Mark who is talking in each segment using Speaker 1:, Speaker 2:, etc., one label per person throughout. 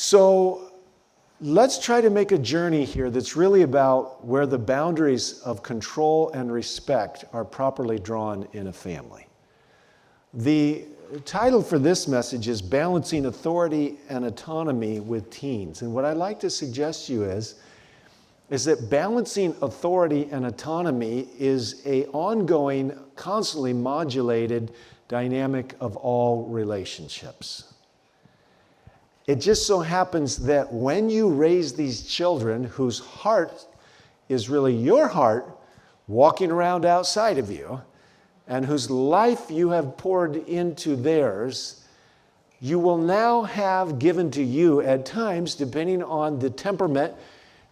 Speaker 1: So let's try to make a journey here that's really about where the boundaries of control and respect are properly drawn in a family. The title for this message is Balancing Authority and Autonomy with Teens. And what I'd like to suggest to you is that balancing authority and autonomy is an ongoing, constantly modulated dynamic of all relationships. It just so happens that when you raise these children whose heart is really your heart walking around outside of you, and whose life you have poured into theirs, you will now have given to you at times, depending on the temperament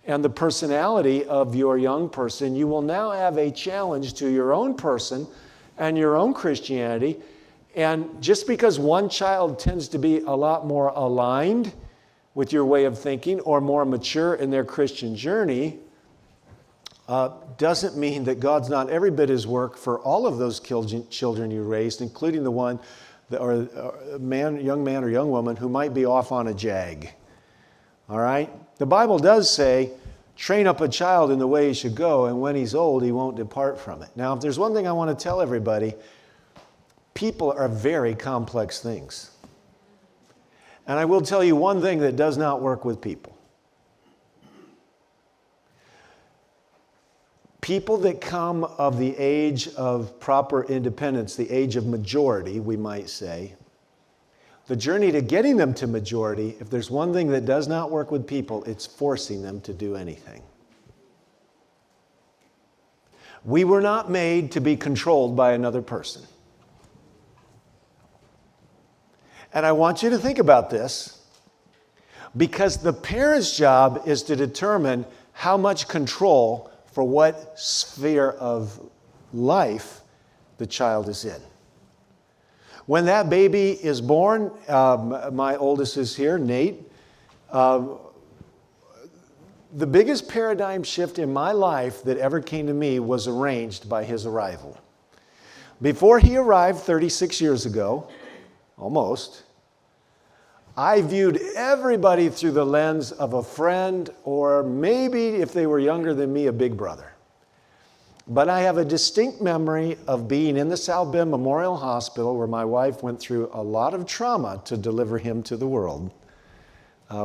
Speaker 1: and the personality of your young person, you will now have a challenge to your own person and your own Christianity. And just because one child tends to be a lot more aligned with your way of thinking or more mature in their Christian journey, doesn't mean that God's not every bit his work for all of those children you raised, including the one, or young man or young woman who might be off on a jag. All right? The Bible does say, train up a child in the way he should go, and when he's old, he won't depart from it. Now, if there's one thing I want to tell everybody, people are very complex things. And I will tell you one thing that does not work with people. People that come of the age of proper independence, the age of majority, we might say, the journey to getting them to majority, if there's one thing that does not work with people, it's forcing them to do anything. We were not made to be controlled by another person. And I want you to think about this, because the parent's job is to determine how much control for what sphere of life the child is in. When that baby is born, my oldest is here, Nate, the biggest paradigm shift in my life that ever came to me was arranged by his arrival. Before he arrived 36 years ago, almost, I viewed everybody through the lens of a friend, or maybe, if they were younger than me, a big brother. But I have a distinct memory of being in the South Bend Memorial Hospital, where my wife went through a lot of trauma to deliver him to the world,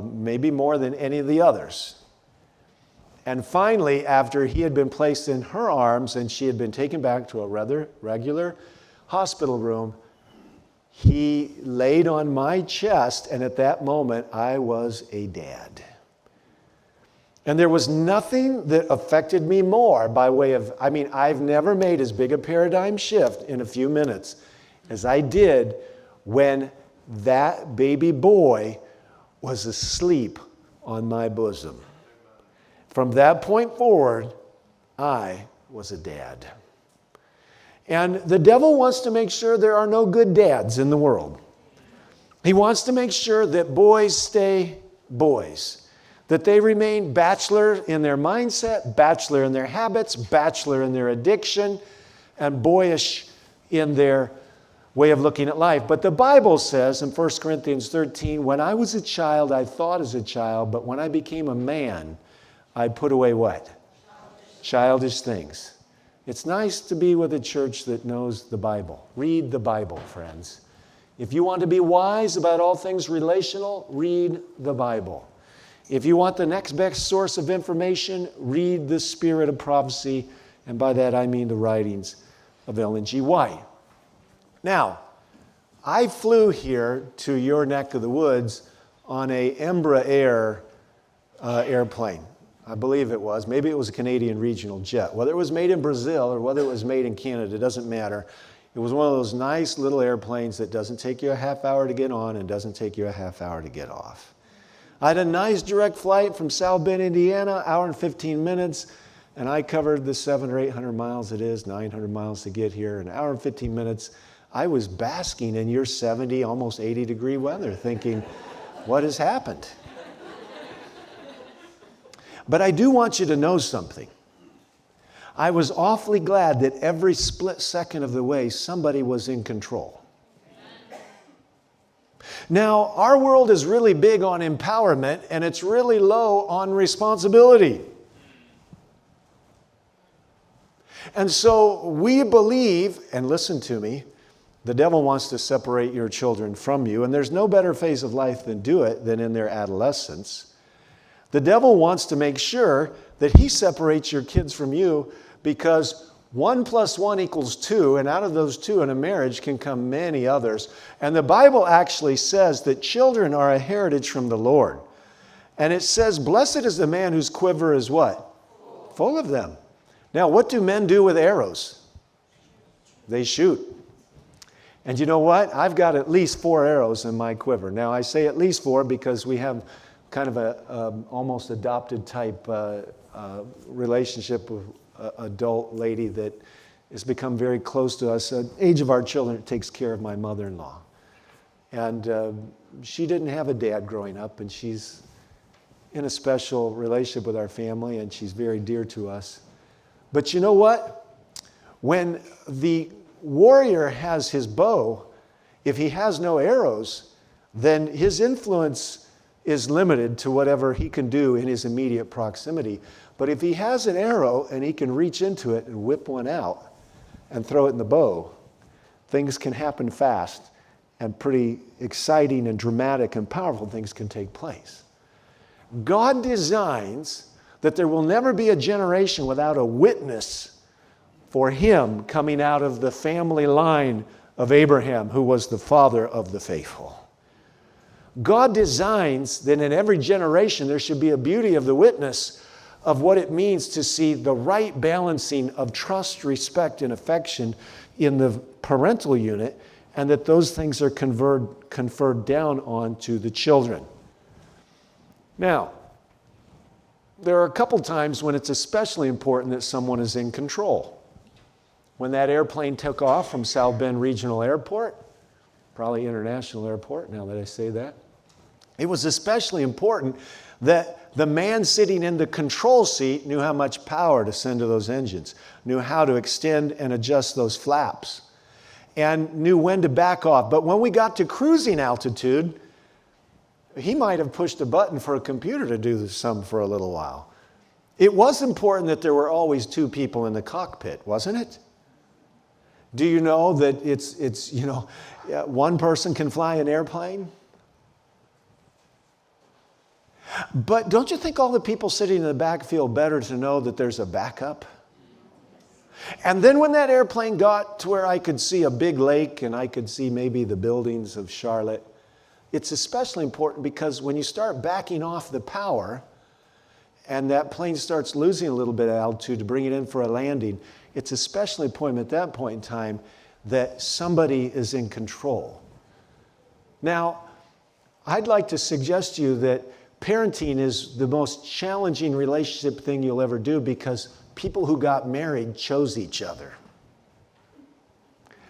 Speaker 1: maybe more than any of the others. And finally, after he had been placed in her arms and she had been taken back to a rather regular hospital room, he laid on my chest, and at that moment, I was a dad. And there was nothing that affected me more by way of, I've never made as big a paradigm shift in a few minutes as I did when that baby boy was asleep on my bosom. From that point forward, I was a dad. And the devil wants to make sure there are no good dads in the world. He wants to make sure that boys stay boys, that they remain bachelor in their mindset, bachelor in their habits, bachelor in their addiction, and boyish in their way of looking at life. But the Bible says in 1 Corinthians 13, when I was a child, I thought as a child, but when I became a man, I put away what? Childish things. It's nice to be with a church that knows the Bible. Read the Bible, friends. If you want to be wise about all things relational, read the Bible. If you want the next best source of information, read the Spirit of Prophecy, and by that I mean the writings of Ellen G. White. Now, I flew here to your neck of the woods on a Embraer airplane. I believe it was. Maybe it was a Canadian regional jet. Whether it was made in Brazil or whether it was made in Canada, it doesn't matter. It was one of those nice little airplanes that doesn't take you a half hour to get on and doesn't take you a half hour to get off. I had a nice direct flight from South Bend, Indiana, hour and 15 minutes, and I covered the 700 or 800 miles it is, 900 miles to get here, an hour and 15 minutes. I was basking in your 70, almost 80 degree weather, thinking, what has happened? But I do want you to know something. I was awfully glad that every split second of the way somebody was in control. Now, our world is really big on empowerment, and it's really low on responsibility. And so we believe, and listen to me, the devil wants to separate your children from you, and there's no better phase of life than do it than in their adolescence. The devil wants to make sure that he separates your kids from you, because 1 + 1 = 2, and out of those two in a marriage can come many others. And the Bible actually says that children are a heritage from the Lord. And it says, blessed is the man whose quiver is what? Full of them. Now, what do men do with arrows? They shoot. And you know what? I've got at least 4 arrows in my quiver. Now, I say at least 4 because we have kind of a almost adopted type relationship with an adult lady that has become very close to us. At the age of our children, it takes care of my mother-in-law. And she didn't have a dad growing up, and she's in a special relationship with our family, and she's very dear to us. But you know what? When the warrior has his bow, if he has no arrows, then his influence is limited to whatever he can do in his immediate proximity. But if he has an arrow and he can reach into it and whip one out and throw it in the bow, things can happen fast, and pretty exciting and dramatic and powerful things can take place. God designs that there will never be a generation without a witness for him coming out of the family line of Abraham, who was the father of the faithful. God designs that in every generation there should be a beauty of the witness of what it means to see the right balancing of trust, respect, and affection in the parental unit, and that those things are conferred down onto the children. Now, there are a couple times when it's especially important that someone is in control. When that airplane took off from South Bend Regional Airport, probably International Airport now that I say that, it was especially important that the man sitting in the control seat knew how much power to send to those engines, knew how to extend and adjust those flaps, and knew when to back off. But when we got to cruising altitude, he might have pushed a button for a computer to do some for a little while. It was important that there were always 2 people in the cockpit, wasn't it? Do you know that it's one person can fly an airplane? But don't you think all the people sitting in the back feel better to know that there's a backup? And then when that airplane got to where I could see a big lake and I could see maybe the buildings of Charlotte, it's especially important because when you start backing off the power and that plane starts losing a little bit of altitude to bring it in for a landing, it's especially important at that point in time that somebody is in control. Now, I'd like to suggest to you that parenting is the most challenging relationship thing you'll ever do, because people who got married chose each other.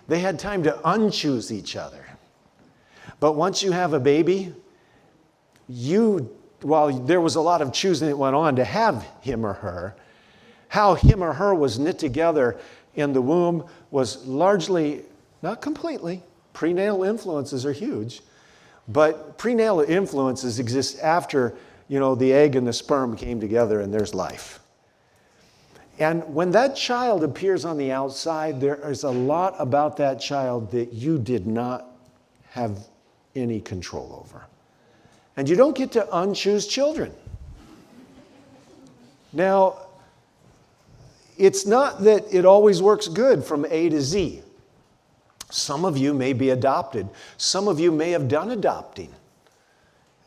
Speaker 1: They had time to unchoose each other. But once you have a baby, while there was a lot of choosing that went on to have him or her, how him or her was knit together in the womb was largely, not completely, prenatal influences are huge, but prenatal influences exist after, the egg and the sperm came together and there's life. And when that child appears on the outside, there is a lot about that child that you did not have any control over. And you don't get to unchoose children. Now, it's not that it always works good from A to Z. Some of you may be adopted. Some of you may have done adopting.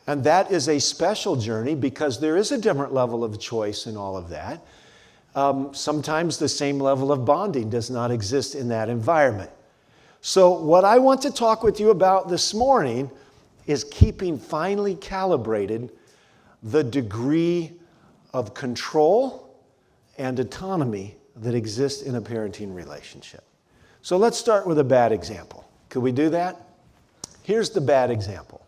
Speaker 1: And that is a special journey because there is a different level of choice in all of that. Sometimes the same level of bonding does not exist in that environment. So what I want to talk with you about this morning is keeping finely calibrated the degree of control and autonomy that exists in a parenting relationship. So let's start with a bad example. Could we do that? Here's the bad example.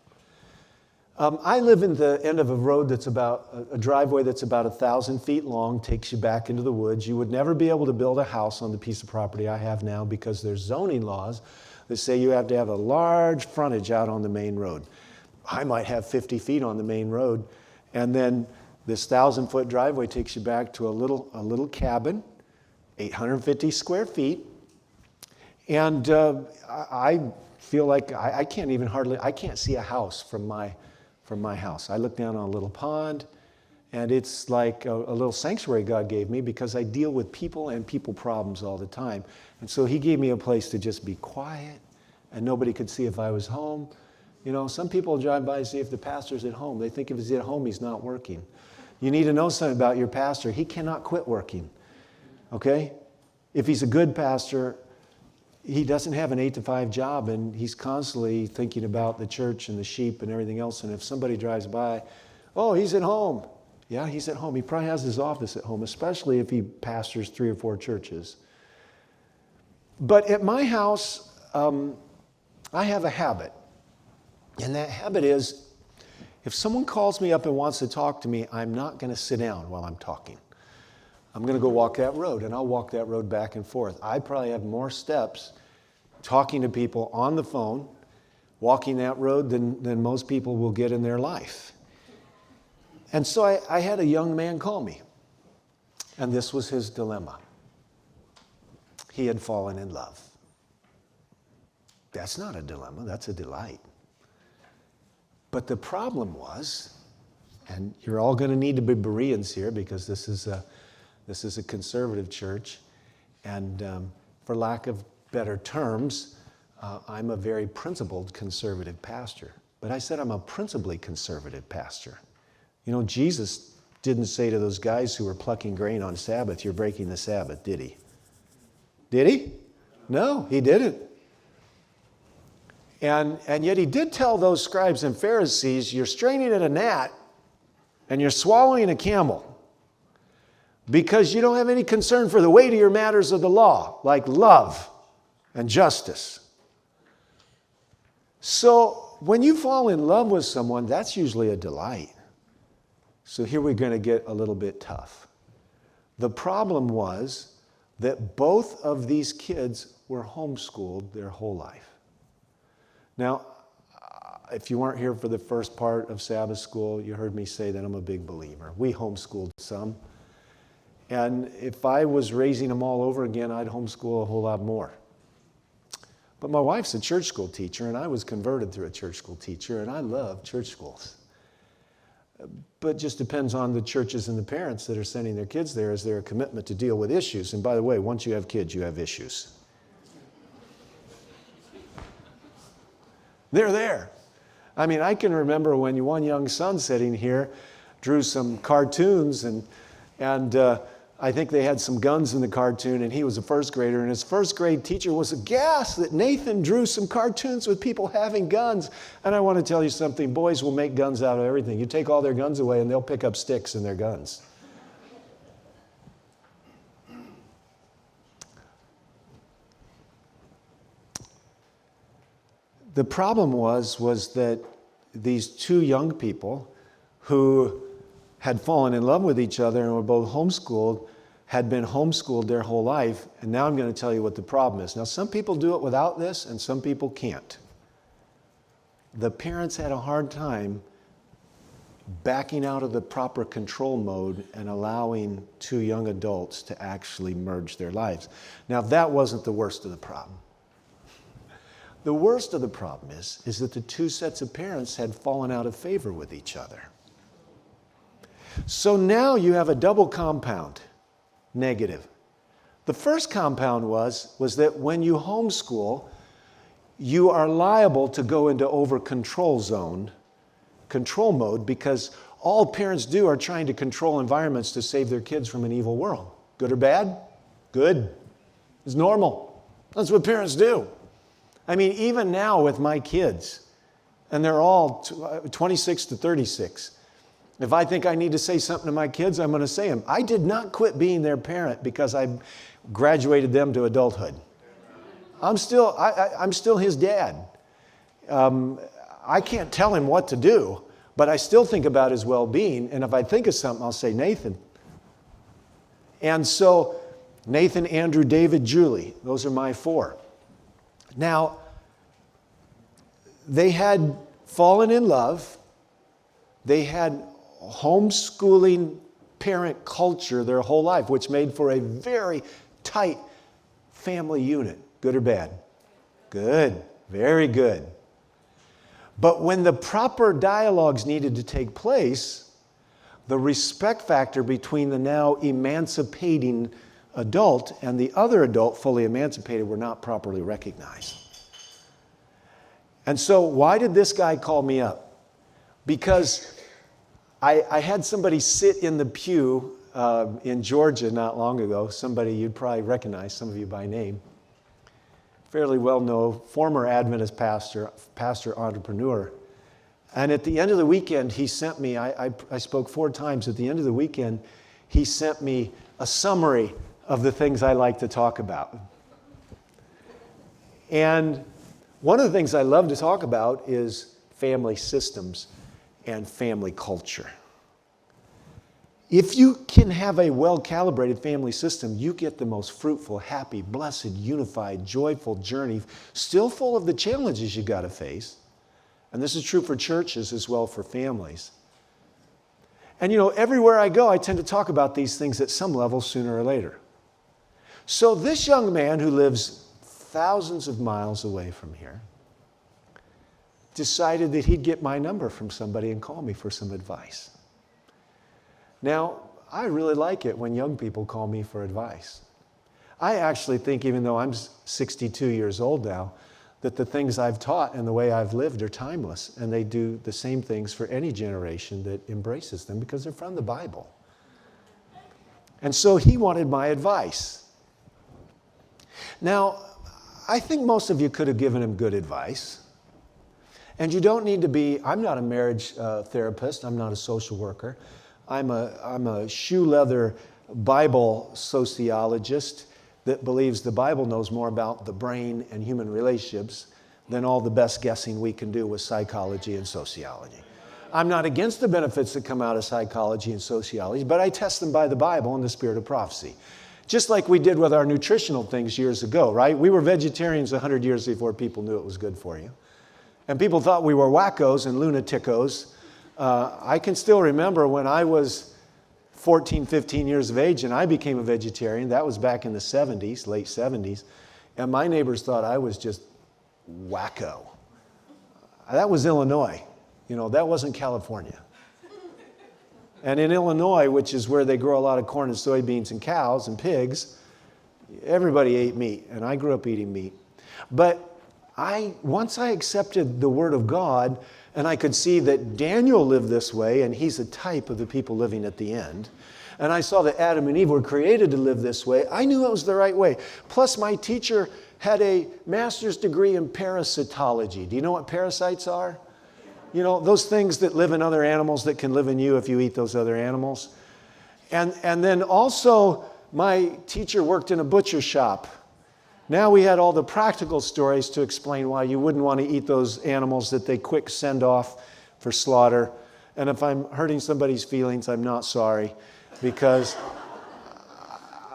Speaker 1: I live in the end of a road that's about a driveway that's about 1,000 feet long, takes you back into the woods. You would never be able to build a house on the piece of property I have now because there's zoning laws that say you have to have a large frontage out on the main road. I might have 50 feet on the main road, and then this 1,000-foot driveway takes you back to a little cabin, 850 square feet, and I feel like I can't see a house from my house. I look down on a little pond, and it's like a little sanctuary God gave me because I deal with people and people problems all the time. And so he gave me a place to just be quiet, and nobody could see if I was home. You know, some people drive by and see if the pastor's at home. They think if he's at home, he's not working. You need to know something about your pastor. He cannot quit working, okay? If he's a good pastor, he doesn't have an 8-to-5 job, and he's constantly thinking about the church and the sheep and everything else. And if somebody drives by, oh, he's at home. Yeah, he's at home. He probably has his office at home, especially if he pastors 3 or 4 churches. But at my house, I have a habit. And that habit is, if someone calls me up and wants to talk to me, I'm not going to sit down while I'm talking. I'm going to go walk that road, and I'll walk that road back and forth. I probably have more steps talking to people on the phone, walking that road than most people will get in their life. And so I had a young man call me, and this was his dilemma. He had fallen in love. That's not a dilemma, that's a delight. But the problem was, and you're all going to need to be Bereans here because this is a conservative church, and for lack of better terms, I'm a very principled conservative pastor. But I said I'm a principally conservative pastor. You know, Jesus didn't say to those guys who were plucking grain on Sabbath, you're breaking the Sabbath, did he? Did he? No, he didn't. And yet he did tell those scribes and Pharisees, you're straining at a gnat and you're swallowing a camel because you don't have any concern for the weightier matters of the law, like love and justice. So when you fall in love with someone, that's usually a delight. So here we're going to get a little bit tough. The problem was that both of these kids were homeschooled their whole life. Now, if you weren't here for the first part of Sabbath school, you heard me say that I'm a big believer. We homeschooled some. And if I was raising them all over again, I'd homeschool a whole lot more. But my wife's a church school teacher, and I was converted through a church school teacher, and I love church schools. But it just depends on the churches and the parents that are sending their kids there. Is there a commitment to deal with issues? And by the way, once you have kids, you have issues. They're there. I mean, I can remember when one young son sitting here drew some cartoons, and I think they had some guns in the cartoon, and he was a first grader, and his first grade teacher was aghast that Nathan drew some cartoons with people having guns. And I want to tell you something, boys will make guns out of everything. You take all their guns away, and they'll pick up sticks in their guns. The problem was that these 2 young people who had fallen in love with each other and were both homeschooled had been homeschooled their whole life, and now I'm going to tell you what the problem is. Now, some people do it without this, and some people can't. The parents had a hard time backing out of the proper control mode and allowing 2 young adults to actually merge their lives. Now, that wasn't the worst of the problem. The worst of the problem is that the 2 sets of parents had fallen out of favor with each other. So now you have a double compound, negative. The first compound was that when you homeschool, you are liable to go into over-control zone, control mode, because all parents do are trying to control environments to save their kids from an evil world. Good or bad? Good. It's normal. That's what parents do. I mean, even now with my kids, and they're all 26 to 36, if I think I need to say something to my kids, I'm going to say them. I did not quit being their parent because I graduated them to adulthood. I'm still his dad. I can't tell him what to do, but I still think about his well-being, and if I think of something, I'll say, Nathan. And so, Nathan, Andrew, David, Julie, those are my 4. Now, they had fallen in love. They had homeschooling parent culture their whole life, which made for a very tight family unit. Good or bad? Good. Very good. But when the proper dialogues needed to take place, the respect factor between the now emancipating adult and the other adult, fully emancipated, were not properly recognized. And so why did this guy call me up? Because I had somebody sit in the pew in Georgia not long ago, somebody you'd probably recognize, some of you by name, fairly well-known, former Adventist pastor, entrepreneur. And at the end of the weekend, he sent me, I spoke 4 times, at the end of the weekend, he sent me a summary of the things I like to talk about. And one of the things I love to talk about is family systems and family culture. If you can have a well-calibrated family system, you get the most fruitful, happy, blessed, unified, joyful journey, still full of the challenges you got to face. And this is true for churches as well for families. And everywhere I go, I tend to talk about these things at some level sooner or later. So this young man who lives thousands of miles away from here decided that he'd get my number from somebody and call me for some advice. Now, I really like it when young people call me for advice. I actually think, even though I'm 62 years old now, that the things I've taught and the way I've lived are timeless, and they do the same things for any generation that embraces them because they're from the Bible. And so he wanted my advice. Now, I think most of you could have given him good advice. And you don't need to be, I'm not a marriage therapist, I'm not a social worker. I'm a shoe leather Bible sociologist that believes the Bible knows more about the brain and human relationships than all the best guessing we can do with psychology and sociology. I'm not against the benefits that come out of psychology and sociology, but I test them by the Bible and the spirit of prophecy. Just like we did with our nutritional things years ago, right? We were vegetarians 100 years before people knew it was good for you. And people thought we were wackos and lunaticos. I can still remember when I was 14, 15 years of age and I became a vegetarian. That was back in the 70s, late 70s. And my neighbors thought I was just wacko. That was Illinois. That wasn't California. And in Illinois, which is where they grow a lot of corn and soybeans and cows and pigs, everybody ate meat. And I grew up eating meat. But once I accepted the Word of God, and I could see that Daniel lived this way, and he's a type of the people living at the end, and I saw that Adam and Eve were created to live this way, I knew it was the right way. Plus, my teacher had a master's degree in parasitology. Do you know what parasites are? Those things that live in other animals that can live in you if you eat those other animals. And then also, my teacher worked in a butcher shop. Now we had all the practical stories to explain why you wouldn't want to eat those animals that they quick send off for slaughter. And if I'm hurting somebody's feelings, I'm not sorry, because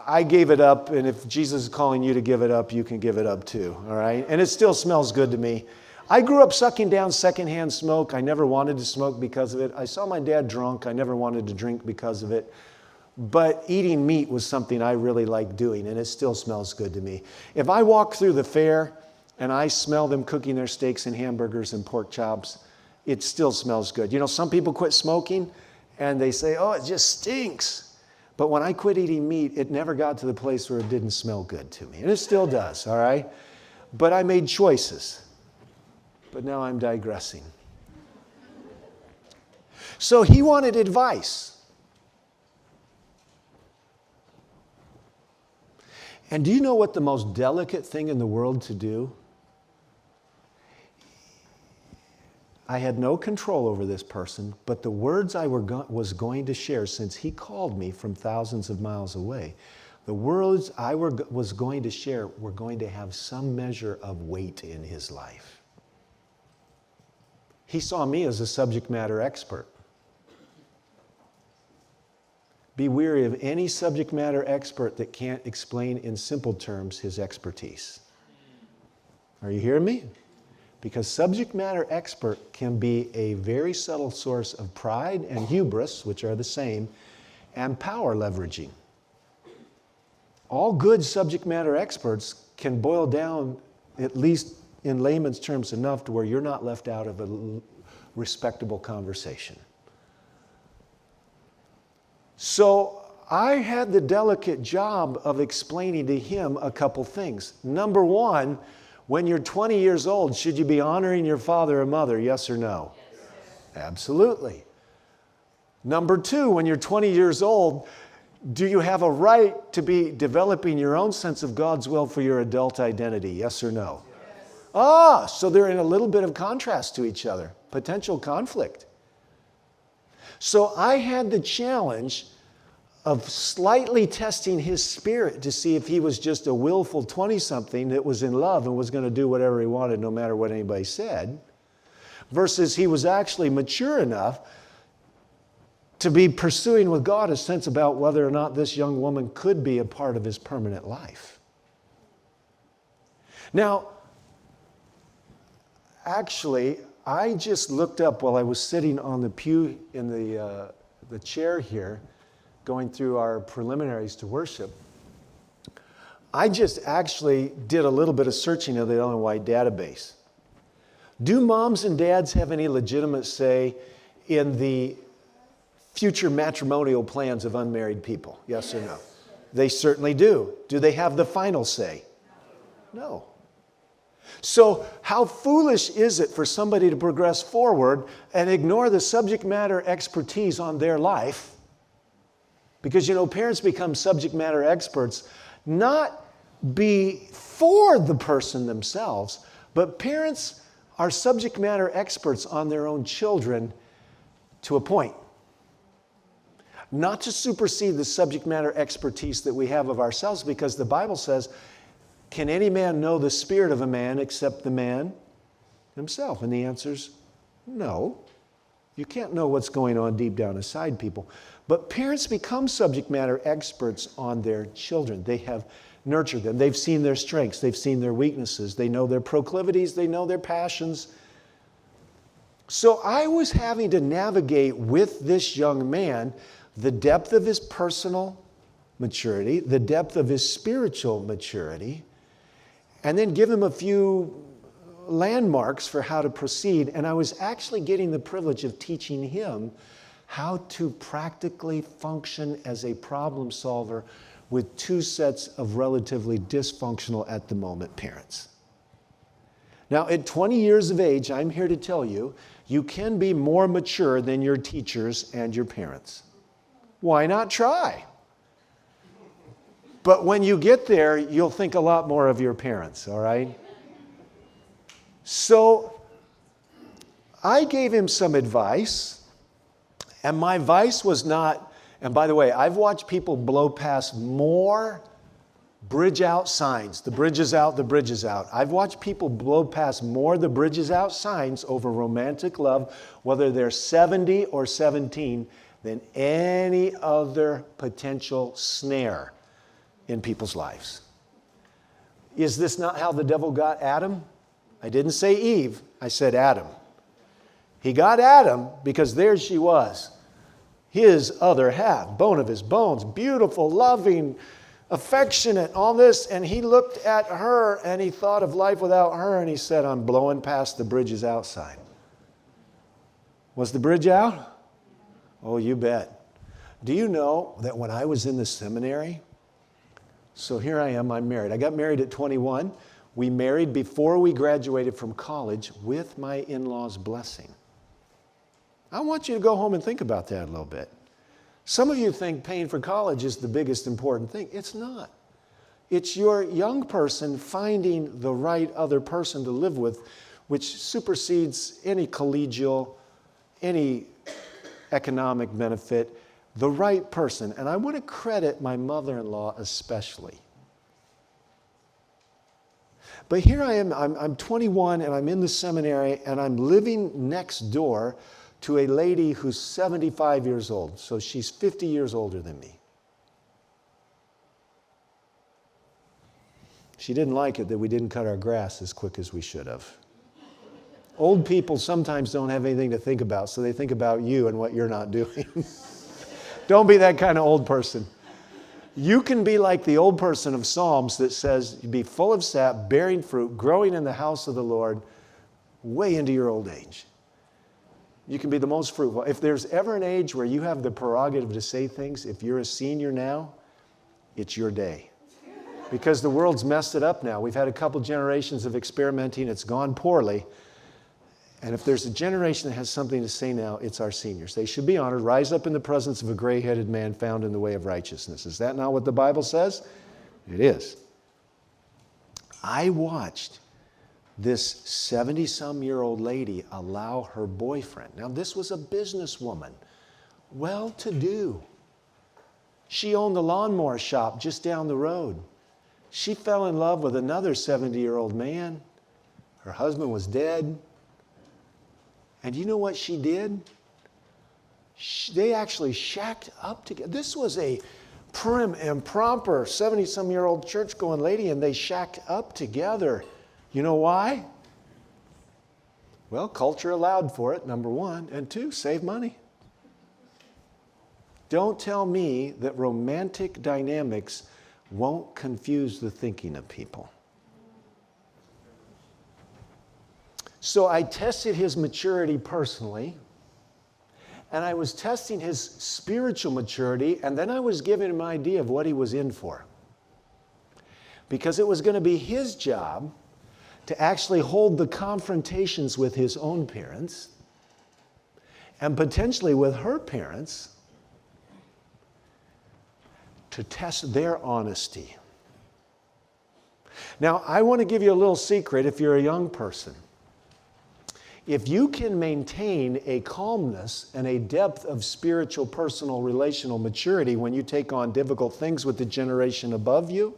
Speaker 1: I gave it up, and if Jesus is calling you to give it up, you can give it up too, all right? And it still smells good to me. I grew up sucking down secondhand smoke. I never wanted to smoke because of it. I saw my dad drunk. I never wanted to drink because of it. But eating meat was something I really liked doing, and it still smells good to me. If I walk through the fair and I smell them cooking their steaks and hamburgers and pork chops, it still smells good. Some people quit smoking and they say, oh, it just stinks. But when I quit eating meat, it never got to the place where it didn't smell good to me. And it still does, all right? But I made choices. But now I'm digressing. So he wanted advice. And do you know what the most delicate thing in the world to do? I had no control over this person, but the words I was going to share, since he called me from thousands of miles away, the words I was going to share were going to have some measure of weight in his life. He saw me as a subject matter expert. Be wary of any subject matter expert that can't explain in simple terms his expertise. Are you hearing me? Because subject matter expert can be a very subtle source of pride and hubris, which are the same, and power leveraging. All good subject matter experts can boil down, at least in layman's terms, enough to where you're not left out of a respectable conversation. So I had the delicate job of explaining to him a couple things. Number one, when you're 20 years old, should you be honoring your father or mother? Yes or no? Yes. Absolutely. Number two, when you're 20 years old, do you have a right to be developing your own sense of God's will for your adult identity? Yes or no? Yes. So they're in a little bit of contrast to each other, potential conflict. So I had the challenge of slightly testing his spirit to see if he was just a willful 20-something that was in love and was going to do whatever he wanted no matter what anybody said, versus he was actually mature enough to be pursuing with God a sense about whether or not this young woman could be a part of his permanent life. Now, actually, I just looked up while I was sitting on the pew in the chair here, going through our preliminaries to worship. I just actually did a little bit of searching of the Ellen White database. Do moms and dads have any legitimate say in the future matrimonial plans of unmarried people? Yes or no? They certainly do. Do they have the final say? No. So how foolish is it for somebody to progress forward and ignore the subject matter expertise on their life? Because, parents become subject matter experts not before the person themselves, but parents are subject matter experts on their own children to a point. Not to supersede the subject matter expertise that we have of ourselves, because the Bible says, can any man know the spirit of a man except the man himself? And the answer's no. You can't know what's going on deep down inside people. But parents become subject matter experts on their children. They have nurtured them. They've seen their strengths. They've seen their weaknesses. They know their proclivities. They know their passions. So I was having to navigate with this young man the depth of his personal maturity, the depth of his spiritual maturity, and then give him a few landmarks for how to proceed. And I was actually getting the privilege of teaching him how to practically function as a problem solver with two sets of relatively dysfunctional at the moment parents. Now, at 20 years of age, I'm here to tell you, you can be more mature than your teachers and your parents. Why not try? But when you get there, you'll think a lot more of your parents, all right? So I gave him some advice, and my advice was not, and by the way, I've watched people blow past more bridge out signs. The bridge is out, the bridge is out. I've watched people blow past more the bridge is out signs over romantic love, whether they're 70 or 17, than any other potential snare in people's lives. Is this not how the devil got Adam? I didn't say Eve, I said Adam. He got Adam because there she was, his other half, bone of his bones, beautiful, loving, affectionate, all this, and he looked at her and he thought of life without her and he said, I'm blowing past the bridges outside. Was the bridge out? Oh, you bet. Do you know that when I was in the seminary, so here I am, I'm married. I got married at 21. We married before we graduated from college with my in-laws' blessing. I want you to go home and think about that a little bit. Some of you think paying for college is the biggest important thing. It's not. It's your young person finding the right other person to live with, which supersedes any collegial, any economic benefit, the right person. And I want to credit my mother-in-law especially. But here I am, I'm 21 and I'm in the seminary and I'm living next door to a lady who's 75 years old. So she's 50 years older than me. She didn't like it that we didn't cut our grass as quick as we should have. Old people sometimes don't have anything to think about, so they think about you and what you're not doing. Don't be that kind of old person. You can be like the old person of Psalms that says, be full of sap, bearing fruit, growing in the house of the Lord, way into your old age. You can be the most fruitful. If there's ever an age where you have the prerogative to say things, if you're a senior now, it's your day. Because the world's messed it up now. We've had a couple generations of experimenting. It's gone poorly. And if there's a generation that has something to say now, it's our seniors. They should be honored. Rise up in the presence of a gray-headed man found in the way of righteousness. Is that not what the Bible says? It is. I watched this 70-some-year-old lady allow her boyfriend. Now, this was a businesswoman, well-to-do. She owned the lawnmower shop just down the road. She fell in love with another 70-year-old man. Her husband was dead. And you know what she did? They actually shacked up together. This was a prim and proper 70-some-year-old church-going lady, and they shacked up together. You know why? Well, culture allowed for it, number one. And two, save money. Don't tell me that romantic dynamics won't confuse the thinking of people. So I tested his maturity personally, and I was testing his spiritual maturity, and then I was giving him an idea of what he was in for. Because it was going to be his job to actually hold the confrontations with his own parents and potentially with her parents to test their honesty. Now, I want to give you a little secret if you're a young person. If you can maintain a calmness and a depth of spiritual, personal, relational maturity when you take on difficult things with the generation above you,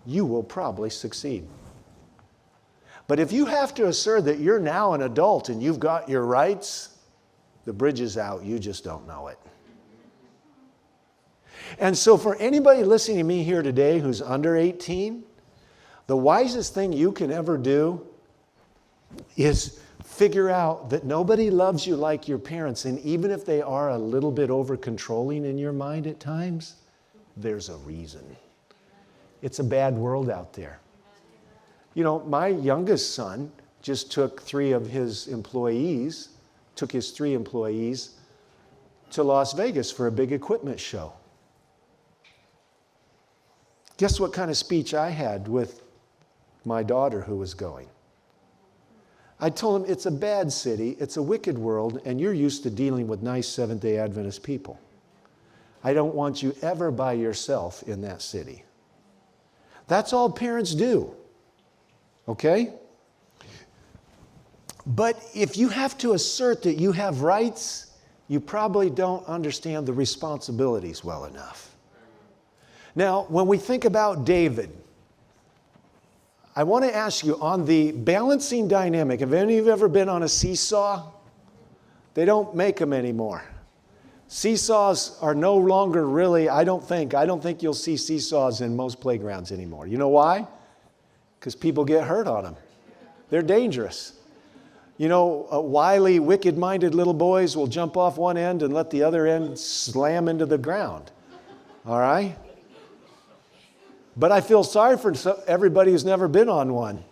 Speaker 1: you will probably succeed. But if you have to assert that you're now an adult and you've got your rights, the bridge is out. You just don't know it. And so for anybody listening to me here today who's under 18, the wisest thing you can ever do is figure out that nobody loves you like your parents. And even if they are a little bit over-controlling in your mind at times, there's a reason. It's a bad world out there. You know, my youngest son just took his 3 employees to Las Vegas for a big equipment show. Guess what kind of speech I had with my daughter who was going? I told him, it's a bad city, it's a wicked world, and you're used to dealing with nice Seventh-day Adventist people. I don't want you ever by yourself in that city. That's all parents do. Okay? But if you have to assert that you have rights, you probably don't understand the responsibilities well enough. Now, when we think about David, I want to ask you on the balancing dynamic, have any of you ever been on a seesaw? They don't make them anymore. Seesaws are no longer really, I don't think you'll see seesaws in most playgrounds anymore. You know why? Because people get hurt on them. They're dangerous. You know, wily, wicked-minded little boys will jump off one end and let the other end slam into the ground. All right? But I feel sorry for everybody who's never been on one,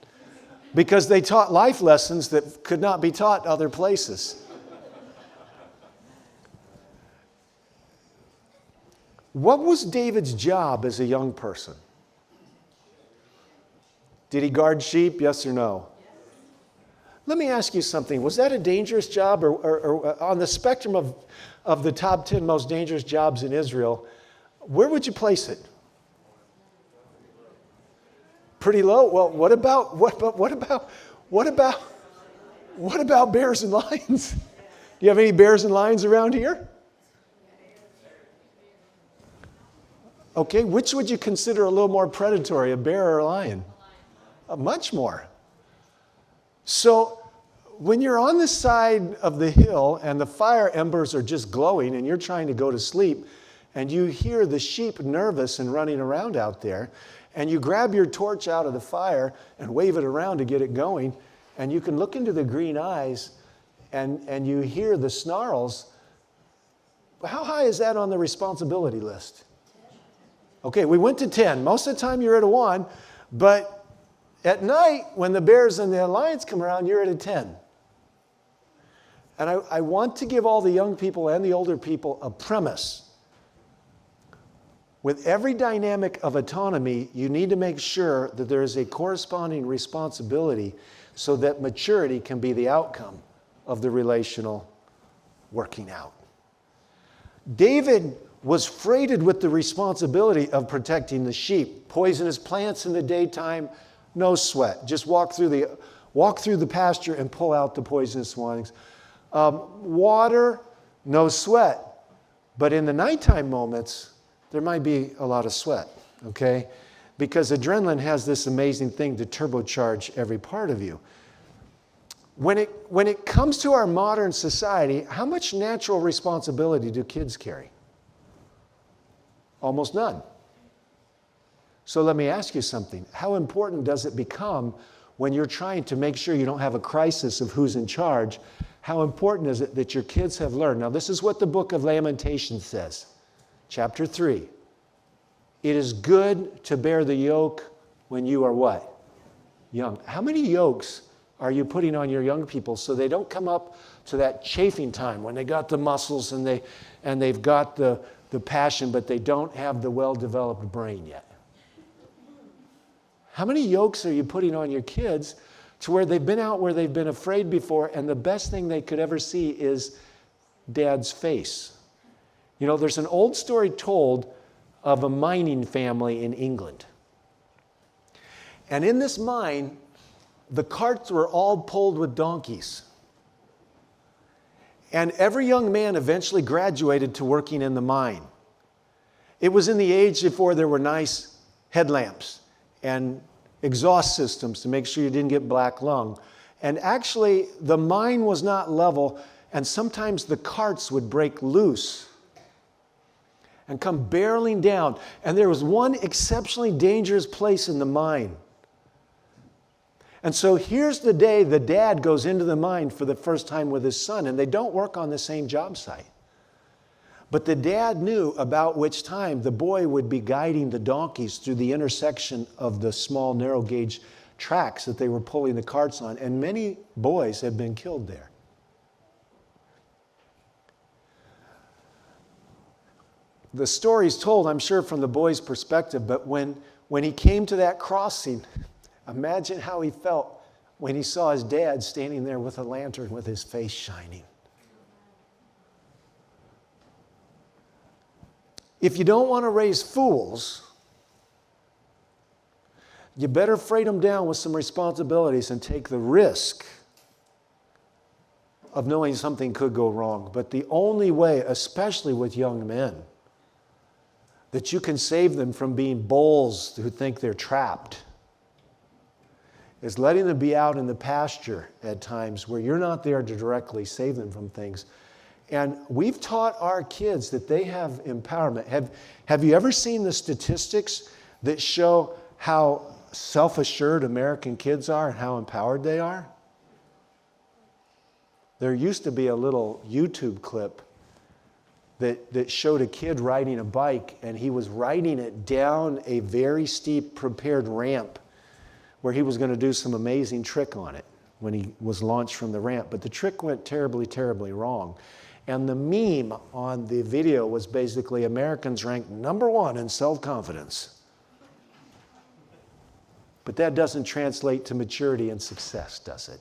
Speaker 1: because they taught life lessons that could not be taught other places. What was David's job as a young person? Did he guard sheep? Yes or no? Let me ask you something. Was that a dangerous job? Or on the spectrum of the top 10 most dangerous jobs in Israel, where would you place it? Pretty low? Well, what about bears and lions? Do you have any bears and lions around here? Okay, which would you consider a little more predatory, a bear or a lion? Much more. So when you're on the side of the hill and the fire embers are just glowing and you're trying to go to sleep and you hear the sheep nervous and running around out there, and you grab your torch out of the fire and wave it around to get it going, and you can look into the green eyes and you hear the snarls. How high is that on the responsibility list? Okay, we went to 10. Most of the time you're at a 1, but at night when the bears and the lions come around, you're at a 10. And I want to give all the young people and the older people a premise. With every dynamic of autonomy, you need to make sure that there is a corresponding responsibility so that maturity can be the outcome of the relational working out. David was freighted with the responsibility of protecting the sheep. Poisonous plants in the daytime, no sweat. Just walk through the pasture and pull out the poisonous ones. Water, no sweat. But in the nighttime moments, there might be a lot of sweat, okay? Because adrenaline has this amazing thing to turbocharge every part of you. When it comes to our modern society, how much natural responsibility do kids carry? Almost none. So let me ask you something. How important does it become when you're trying to make sure you don't have a crisis of who's in charge? How important is it that your kids have learned? Now, this is what the book of Lamentations says. Chapter 3. It is good to bear the yoke when you are what? Young. How many yokes are you putting on your young people so they don't come up to that chafing time when they got the muscles and they've got the passion, but they don't have the well-developed brain yet? How many yokes are you putting on your kids to where they've been out where they've been afraid before, and the best thing they could ever see is Dad's face? You know, there's an old story told of a mining family in England. And in this mine, the carts were all pulled with donkeys. And every young man eventually graduated to working in the mine. It was in the age before there were nice headlamps and exhaust systems to make sure you didn't get black lung. And actually, the mine was not level, and sometimes the carts would break loose and come barreling down. And there was one exceptionally dangerous place in the mine. And so here's the day the dad goes into the mine for the first time with his son, and they don't work on the same job site. But the dad knew about which time the boy would be guiding the donkeys through the intersection of the small narrow gauge tracks that they were pulling the carts on, and many boys had been killed there. The story's told, I'm sure, from the boy's perspective, but when he came to that crossing, imagine how he felt when he saw his dad standing there with a lantern with his face shining. If you don't want to raise fools, you better freight them down with some responsibilities and take the risk of knowing something could go wrong. But the only way, especially with young men, that you can save them from being bulls who think they're trapped is letting them be out in the pasture at times where you're not there to directly save them from things. And we've taught our kids that they have empowerment. Have you ever seen the statistics that show how self-assured American kids are and how empowered they are? There used to be a little YouTube clip that showed a kid riding a bike, and he was riding it down a very steep prepared ramp where he was going to do some amazing trick on it when he was launched from the ramp. But the trick went terribly, terribly wrong. And the meme on the video was basically Americans ranked number 1 in self-confidence. But that doesn't translate to maturity and success, does it?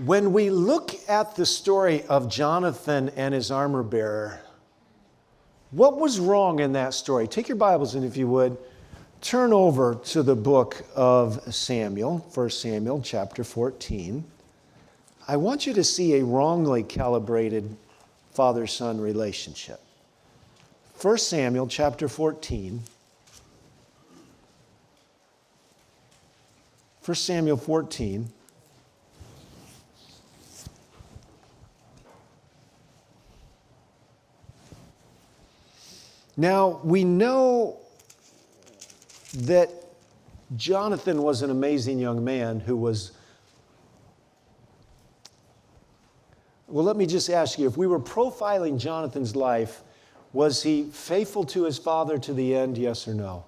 Speaker 1: When we look at the story of Jonathan and his armor bearer, what was wrong in that story? Take your Bibles and, if you would, turn over to the book of Samuel, 1 Samuel chapter 14. I want you to see a wrongly calibrated father-son relationship. 1 Samuel chapter 14. 1 Samuel 14. Now, we know that Jonathan was an amazing young man who was, well, let me just ask you, if we were profiling Jonathan's life, was he faithful to his father to the end, yes or no?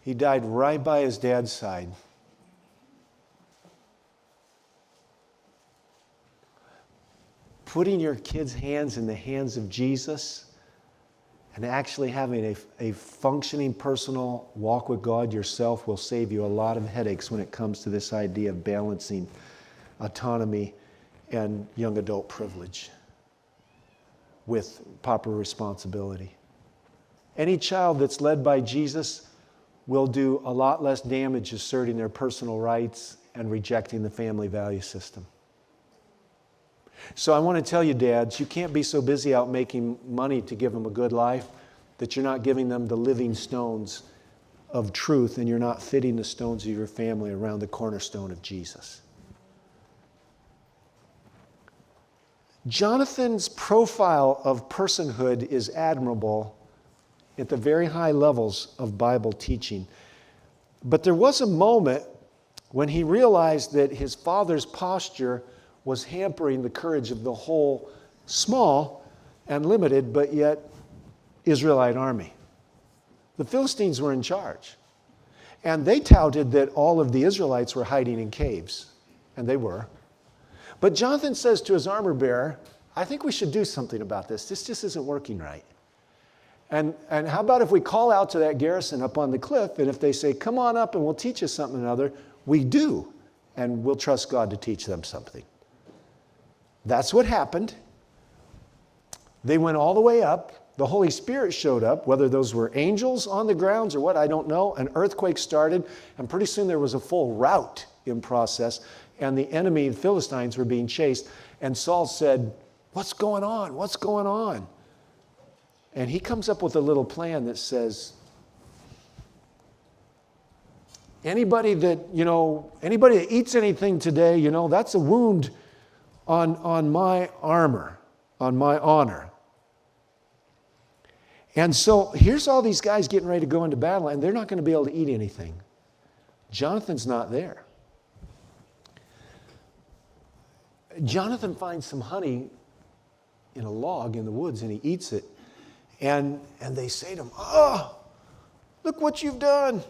Speaker 1: He died right by his dad's side. Putting your kids' hands in the hands of Jesus and actually having a functioning personal walk with God yourself will save you a lot of headaches when it comes to this idea of balancing autonomy and young adult privilege with proper responsibility. Any child that's led by Jesus will do a lot less damage asserting their personal rights and rejecting the family value system. So I want to tell you, dads, you can't be so busy out making money to give them a good life that you're not giving them the living stones of truth and you're not fitting the stones of your family around the cornerstone of Jesus. Jonathan's profile of personhood is admirable at the very high levels of Bible teaching. But there was a moment when he realized that his father's posture was hampering the courage of the whole small and limited, but yet Israelite army. The Philistines were in charge. And they touted that all of the Israelites were hiding in caves. And they were. But Jonathan says to his armor bearer, I think we should do something about this. This just isn't working right. And how about if we call out to that garrison up on the cliff, and if they say, come on up and we'll teach you something or another, we do. And we'll trust God to teach them something. That's what happened. They went all the way up. The Holy Spirit showed up, whether those were angels on the grounds or what, I don't know. An earthquake started, and pretty soon there was a full rout in process, and the enemy, the Philistines, were being chased. And Saul said, what's going on? What's going on? And he comes up with a little plan that says, anybody that eats anything today, that's a wound on my armor, on my honor. And so here's all these guys getting ready to go into battle, and they're not going to be able to eat anything. Jonathan's not there. Jonathan finds some honey in a log in the woods, and he eats it. And they say to him, oh, look what you've done.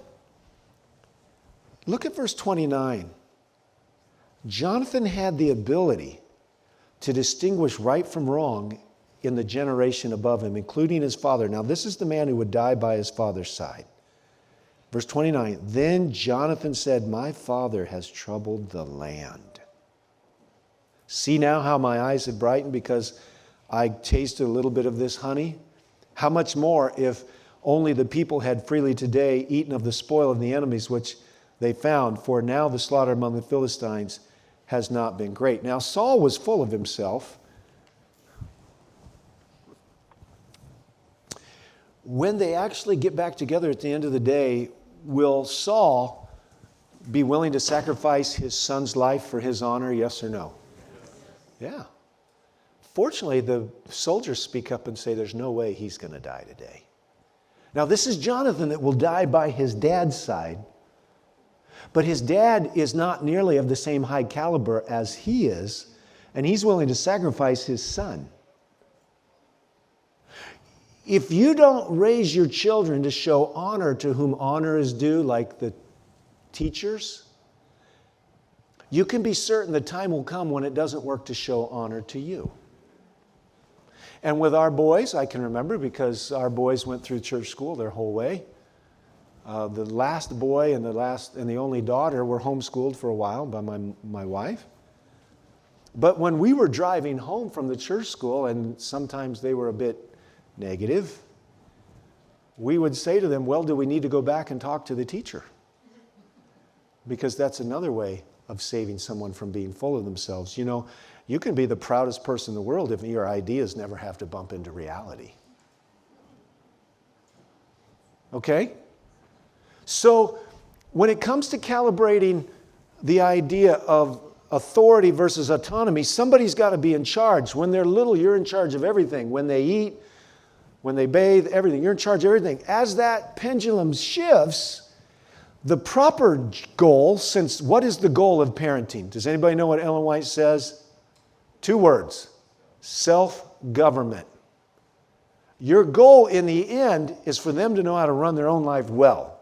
Speaker 1: Look at verse 29. Jonathan had the ability to distinguish right from wrong in the generation above him, including his father. Now, this is the man who would die by his father's side. Verse 29, then Jonathan said, my father has troubled the land. See now how my eyes have brightened because I tasted a little bit of this honey? How much more if only the people had freely today eaten of the spoil of the enemies which they found, for now the slaughter among the Philistines has not been great. Now Saul was full of himself. When they actually get back together at the end of the day, will Saul be willing to sacrifice his son's life for his honor, yes or no? Yeah. Fortunately, the soldiers speak up and say there's no way he's going to die today. Now this is Jonathan that will die by his dad's side. But his dad is not nearly of the same high caliber as he is, and he's willing to sacrifice his son. If you don't raise your children to show honor to whom honor is due, like the teachers, you can be certain the time will come when it doesn't work to show honor to you. And with our boys, I can remember because our boys went through church school their whole way. The last boy and the only daughter were homeschooled for a while by my wife. But when we were driving home from the church school, and sometimes they were a bit negative, we would say to them, well, do we need to go back and talk to the teacher? Because that's another way of saving someone from being full of themselves. You can be the proudest person in the world if your ideas never have to bump into reality. Okay? So when it comes to calibrating the idea of authority versus autonomy, somebody's got to be in charge. When they're little, you're in charge of everything. When they eat, when they bathe, everything. You're in charge of everything. As that pendulum shifts, The proper goal, since what is the goal of parenting? Does anybody know what Ellen White says? 2 words: self-government. Your goal in the end is for them to know how to run their own life well.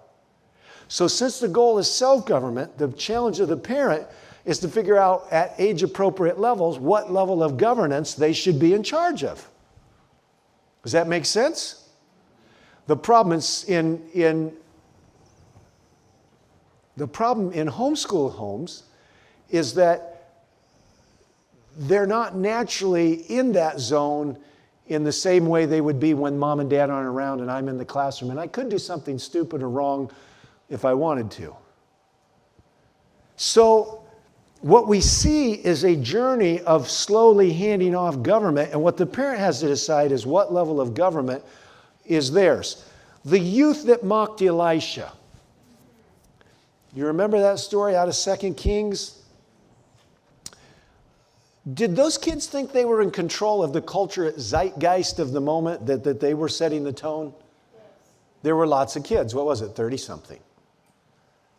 Speaker 1: So since the goal is self-government, the challenge of the parent is to figure out at age-appropriate levels what level of governance they should be in charge of. Does that make sense? The problem is in homeschool homes is that they're not naturally in that zone in the same way they would be when mom and dad aren't around and I'm in the classroom. And I could do something stupid or wrong if I wanted to. So what we see is a journey of slowly handing off government, and what the parent has to decide is what level of government is theirs. The youth that mocked Elisha. You remember that story out of 2 Kings? Did those kids think they were in control of the culture zeitgeist of the moment, that they were setting the tone? Yes. There were lots of kids. What was it, 30-something?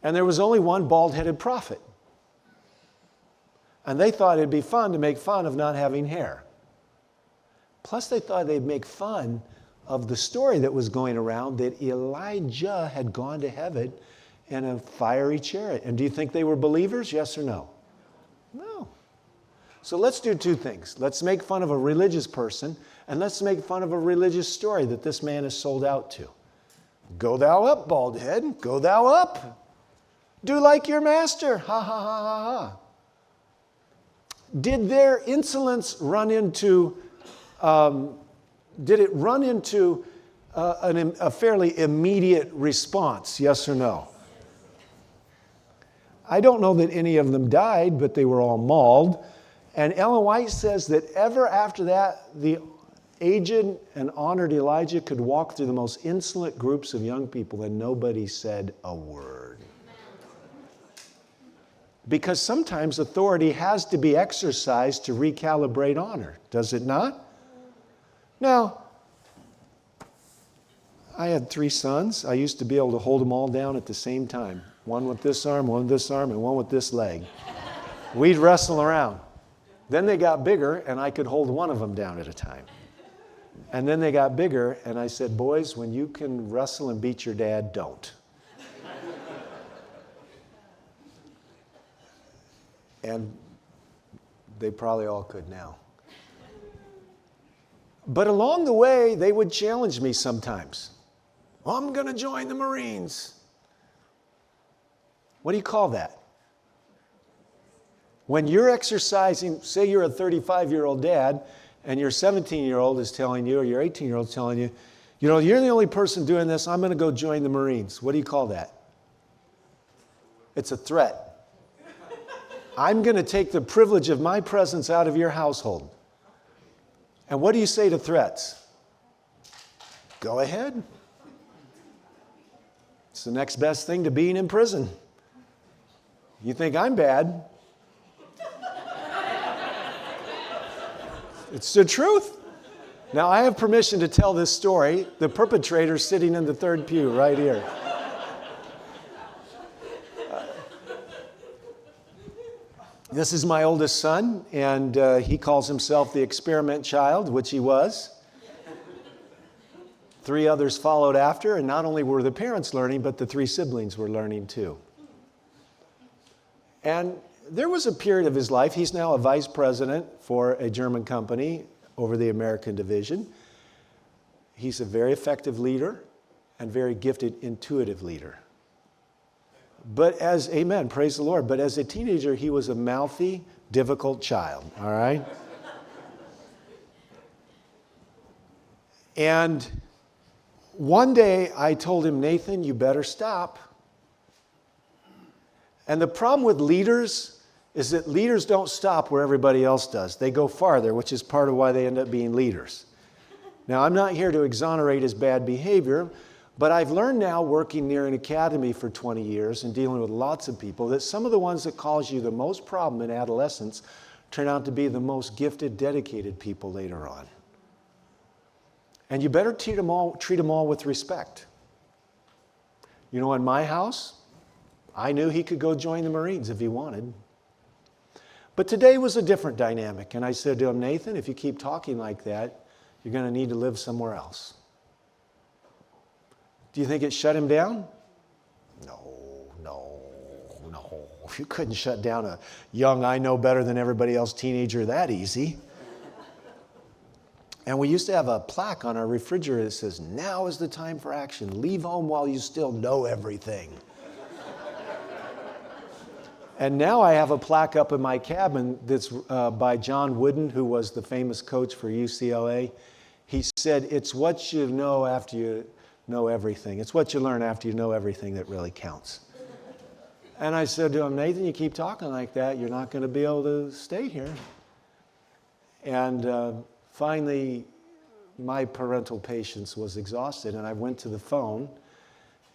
Speaker 1: And there was only one bald-headed prophet. And they thought it'd be fun to make fun of not having hair. Plus they thought they'd make fun of the story that was going around that Elijah had gone to heaven in a fiery chariot. And do you think they were believers? Yes or no? No. So let's do 2 things. Let's make fun of a religious person, and let's make fun of a religious story that this man is sold out to. Go thou up, bald head. Go thou up. Do like your master. Ha, ha, ha, ha, ha. Did their insolence run into, did it run into a fairly immediate response? Yes or no? I don't know that any of them died, but they were all mauled. And Ellen White says that ever after that, the aged and honored Elijah could walk through the most insolent groups of young people and nobody said a word. Because sometimes authority has to be exercised to recalibrate honor, does it not? Now, I had 3 sons. I used to be able to hold them all down at the same time. One with this arm, one with this arm, and one with this leg. We'd wrestle around. Then they got bigger, and I could hold one of them down at a time. And then they got bigger, and I said, boys, when you can wrestle and beat your dad, don't. And they probably all could now. But along the way, they would challenge me sometimes. I'm going to join the Marines. What do you call that? When you're exercising, say you're a 35-year-old dad, and your 17-year-old is telling you, or your 18-year-old is telling you, you know, you're the only person doing this, I'm going to go join the Marines. What do you call that? It's a threat. I'm going to take the privilege of my presence out of your household. And what do you say to threats? Go ahead. It's the next best thing to being in prison. You think I'm bad? It's the truth. Now, I have permission to tell this story. The perpetrator's sitting in the 3rd pew right here. This is my oldest son, and he calls himself the experiment child, which he was. 3 others followed after, and not only were the parents learning, but the 3 siblings were learning too. And there was a period of his life, he's now a vice president for a German company over the American division. He's a very effective leader and very gifted, intuitive leader. But amen, praise the Lord, but as a teenager, he was a mouthy, difficult child, all right? And one day I told him, Nathan, you better stop. And the problem with leaders is that leaders don't stop where everybody else does. They go farther, which is part of why they end up being leaders. Now, I'm not here to exonerate his bad behavior, but I've learned now, working near an academy for 20 years and dealing with lots of people, that some of the ones that cause you the most problem in adolescence turn out to be the most gifted, dedicated people later on. And you better treat them all with respect. You know, in my house, I knew he could go join the Marines if he wanted. But today was a different dynamic. And I said to him, Nathan, if you keep talking like that, you're going to need to live somewhere else. Do you think it shut him down? No. You couldn't shut down a young, I know better than everybody else teenager that easy. And we used to have a plaque on our refrigerator that says, now is the time for action. Leave home while you still know everything. And now I have a plaque up in my cabin that's by John Wooden, who was the famous coach for UCLA. He said, it's what you know after you know everything. It's what you learn after you know everything that really counts. And I said to him, Nathan, you keep talking like that, you're not going to be able to stay here. And finally, my parental patience was exhausted, and I went to the phone.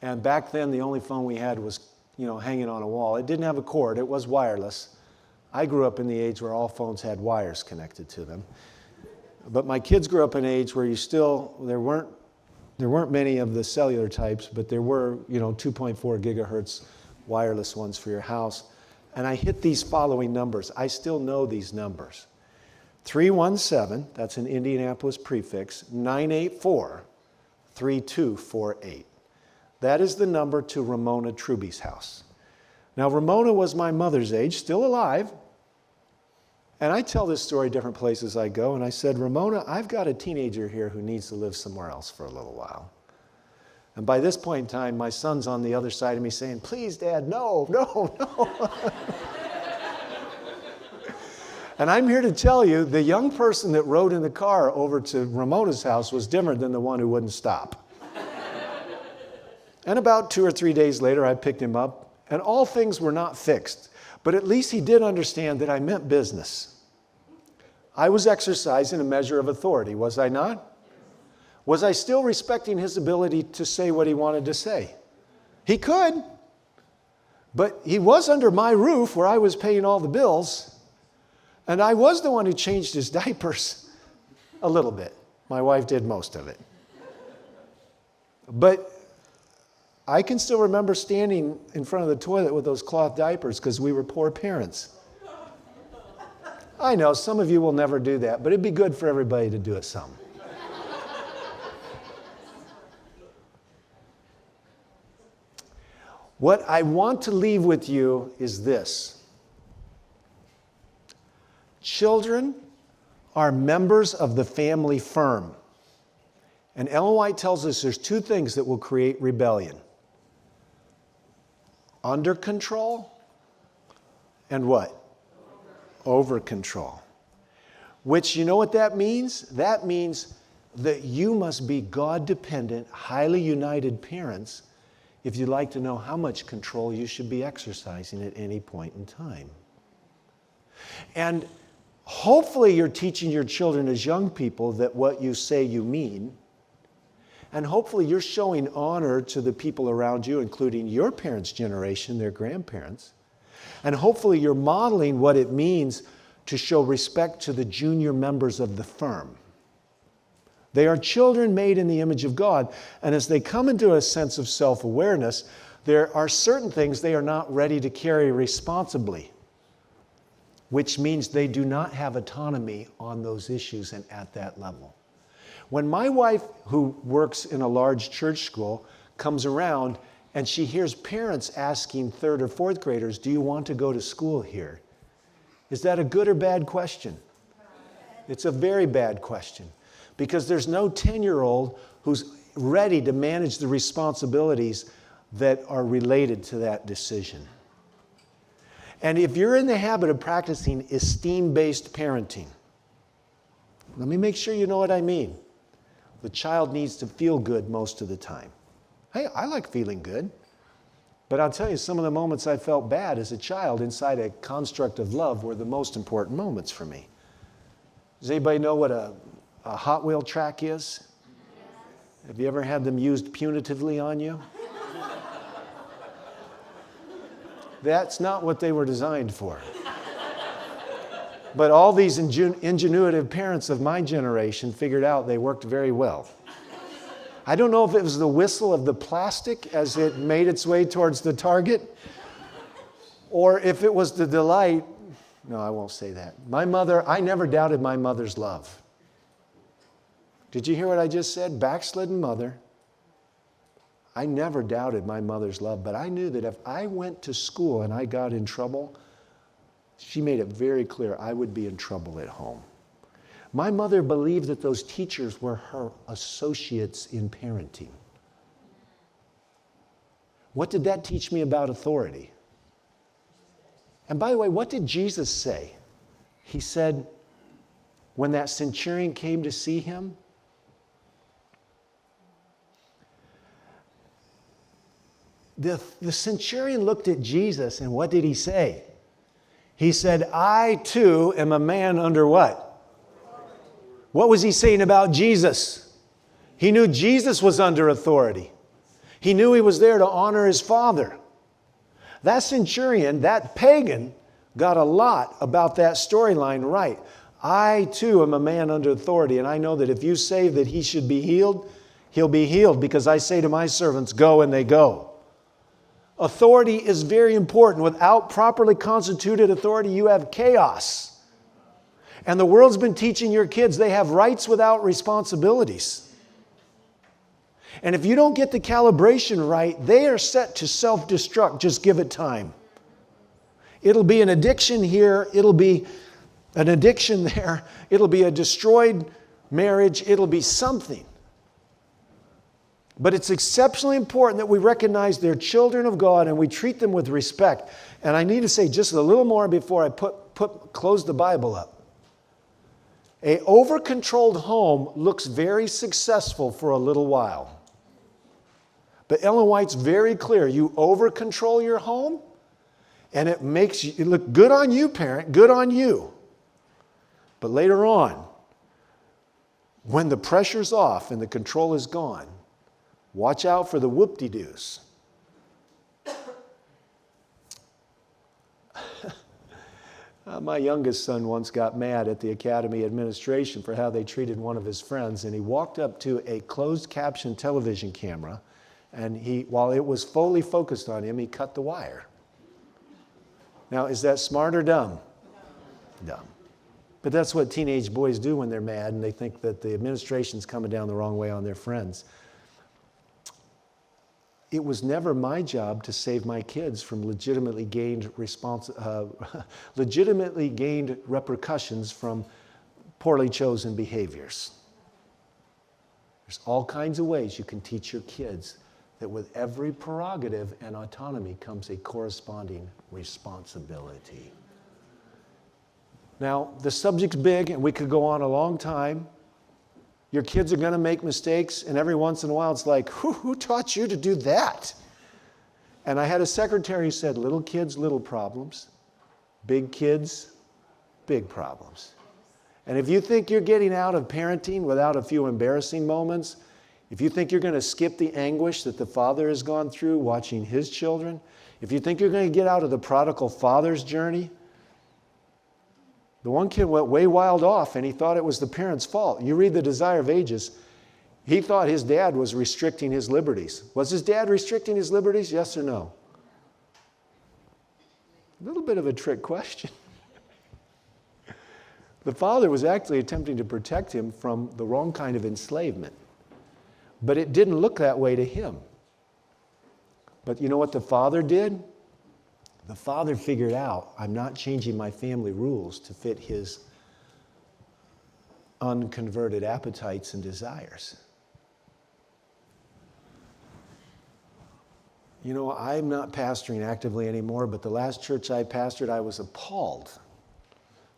Speaker 1: And back then, the only phone we had was, hanging on a wall. It didn't have a cord. It was wireless. I grew up in the age where all phones had wires connected to them. But my kids grew up in an age where there weren't many of the cellular types, but there were, 2.4 gigahertz wireless ones for your house. And I hit these following numbers. I still know these numbers. 317, that's an Indianapolis prefix, 984-3248. That is the number to Ramona Truby's house. Now, Ramona was my mother's age, still alive. And I tell this story different places I go. And I said, Ramona, I've got a teenager here who needs to live somewhere else for a little while. And by this point in time, my son's on the other side of me saying, please, Dad, no. And I'm here to tell you, the young person that rode in the car over to Ramona's house was different than the one who wouldn't stop. And about 2 or 3 days later, I picked him up, and all things were not fixed. But at least he did understand that I meant business. I was exercising a measure of authority, was I not? Was I still respecting his ability to say what he wanted to say? He could, but he was under my roof where I was paying all the bills, and I was the one who changed his diapers a little bit. My wife did most of it. But I can still remember standing in front of the toilet with those cloth diapers because we were poor parents. I know some of you will never do that, but it'd be good for everybody to do it some. What I want to leave with you is this. Children are members of the family firm. And Ellen White tells us there's 2 things that will create rebellion. Under control and what? Over control. Which, you know what that means? That means that you must be God-dependent, highly united parents if you'd like to know how much control you should be exercising at any point in time. And hopefully you're teaching your children as young people that what you say you mean. And hopefully you're showing honor to the people around you, including your parents' generation, their grandparents. And hopefully you're modeling what it means to show respect to the junior members of the firm. They are children made in the image of God, and as they come into a sense of self-awareness, there are certain things they are not ready to carry responsibly, which means they do not have autonomy on those issues and at that level. When my wife, who works in a large church school, comes around and she hears parents asking 3rd or 4th graders, do you want to go to school here? Is that a good or bad question? It's a very bad question. Because there's no 10-year-old who's ready to manage the responsibilities that are related to that decision. And if you're in the habit of practicing esteem-based parenting, let me make sure you know what I mean. The child needs to feel good most of the time. Hey, I like feeling good. But I'll tell you, some of the moments I felt bad as a child inside a construct of love were the most important moments for me. Does anybody know what a Hot Wheel track is? Have you ever had them used punitively on you? That's not what they were designed for. But all these ingenuitive parents of my generation figured out they worked very well. I don't know if it was the whistle of the plastic as it made its way towards the target, Or if it was the delight, no, I won't say that. My mother, I never doubted my mother's love. Did you hear what I just said? Backslidden mother. I never doubted my mother's love, but I knew that if I went to school and I got in trouble, she made it very clear I would be in trouble at home. My mother believed that those teachers were her associates in parenting. What did that teach me about authority? And by the way, what did Jesus say? He said, when that centurion came to see him, the centurion looked at Jesus, and what did he say? He said, I too am a man under what? What was he saying about Jesus? He knew Jesus was under authority. He knew he was there to honor his Father. That centurion, that pagan, got a lot about that storyline right. I too am a man under authority, and I know that if you say that he should be healed, he'll be healed, because I say to my servants, go, and they go. Authority is very important. Without properly constituted authority, you have chaos. And the world's been teaching your kids they have rights without responsibilities. And if you don't get the calibration right, they are set to self-destruct. Just give it time. It'll be an addiction here. It'll be an addiction there. It'll be a destroyed marriage. It'll be something. But it's exceptionally important that we recognize they're children of God and we treat them with respect. And I need to say just a little more before I close the Bible up. An over-controlled home looks very successful for a little while. But Ellen White's very clear. You over-control your home, and it makes you look good on you, parent, good on you. But later on, when the pressure's off and the control is gone, watch out for the whoop-de-doos. My youngest son once got mad at the academy administration for how they treated one of his friends, and he walked up to a closed-caption television camera, and while it was fully focused on him, he cut the wire. Now, is that smart or dumb? Dumb. But that's what teenage boys do when they're mad and they think that the administration's coming down the wrong way on their friends. It was never my job to save my kids from legitimately gained repercussions from poorly chosen behaviors. There's all kinds of ways you can teach your kids that with every prerogative and autonomy comes a corresponding responsibility. Now, the subject's big and we could go on a long time. Your kids are going to make mistakes, and every once in a while it's like, who taught you to do that? And I had a secretary who said, little kids, little problems. Big kids, big problems. And if you think you're getting out of parenting without a few embarrassing moments, if you think you're going to skip the anguish that the father has gone through watching his children, if you think you're going to get out of the prodigal father's journey, the one kid went way wild off and he thought it was the parents' fault. You read The Desire of Ages, he thought his dad was restricting his liberties. Was his dad restricting his liberties? Yes or no? A little bit of a trick question. The father was actually attempting to protect him from the wrong kind of enslavement. But it didn't look that way to him. But you know what the father did? The father figured out, I'm not changing my family rules to fit his unconverted appetites and desires. You know, I'm not pastoring actively anymore, but the last church I pastored, I was appalled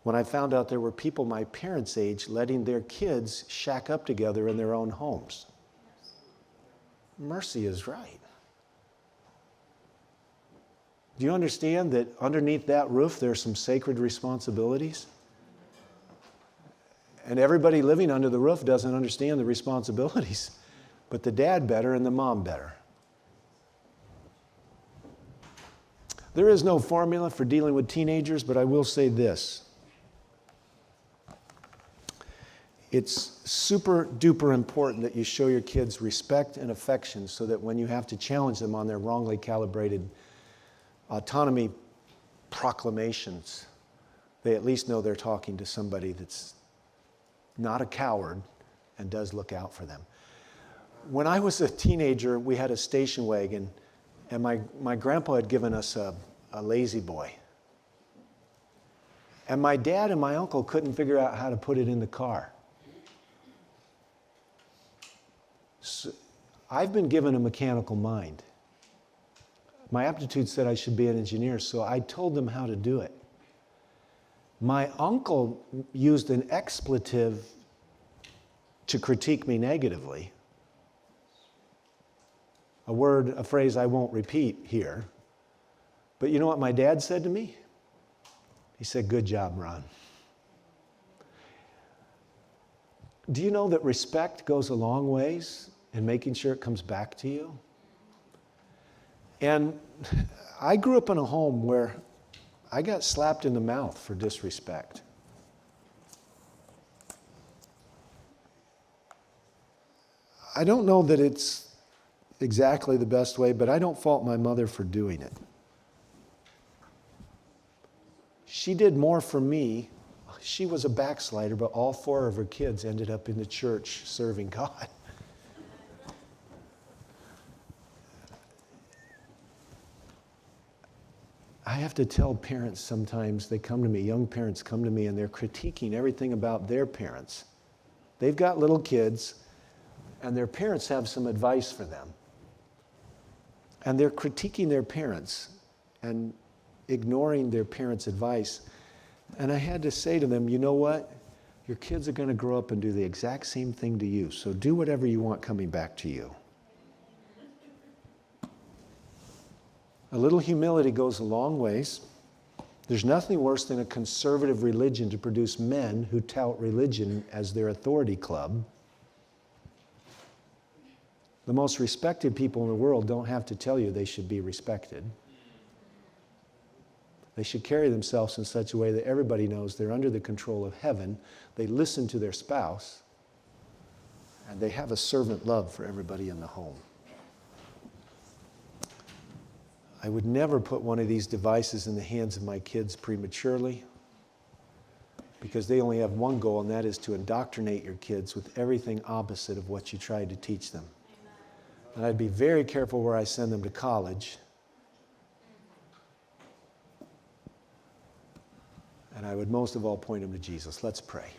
Speaker 1: when I found out there were people my parents' age letting their kids shack up together in their own homes. Mercy is right. Do you understand that underneath that roof there are some sacred responsibilities? And everybody living under the roof doesn't understand the responsibilities, but the dad better and the mom better. There is no formula for dealing with teenagers, but I will say this. It's super duper important that you show your kids respect and affection so that when you have to challenge them on their wrongly calibrated autonomy proclamations. They at least know they're talking to somebody that's not a coward and does look out for them. When I was a teenager, we had a station wagon, and my grandpa had given us a lazy boy. And my dad and my uncle couldn't figure out how to put it in the car. So I've been given a mechanical mind. My aptitude said I should be an engineer, so I told them how to do it. My uncle used an expletive to critique me negatively. A phrase I won't repeat here. But you know what my dad said to me? He said, "Good job, Ron." Do you know that respect goes a long ways in making sure it comes back to you? And I grew up in a home where I got slapped in the mouth for disrespect. I don't know that it's exactly the best way, but I don't fault my mother for doing it. She did more for me. She was a backslider, but all 4 of her kids ended up in the church serving God. I have to tell parents sometimes, they come to me, young parents come to me, and they're critiquing everything about their parents. They've got little kids, and their parents have some advice for them. And they're critiquing their parents and ignoring their parents' advice. And I had to say to them, you know what? Your kids are going to grow up and do the exact same thing to you, so do whatever you want coming back to you. A little humility goes a long ways. There's nothing worse than a conservative religion to produce men who tout religion as their authority club. The most respected people in the world don't have to tell you they should be respected. They should carry themselves in such a way that everybody knows they're under the control of heaven. They listen to their spouse, and they have a servant love for everybody in the home. I would never put one of these devices in the hands of my kids prematurely, because they only have one goal, and that is to indoctrinate your kids with everything opposite of what you tried to teach them. And I'd be very careful where I send them to college. And I would most of all point them to Jesus. Let's pray.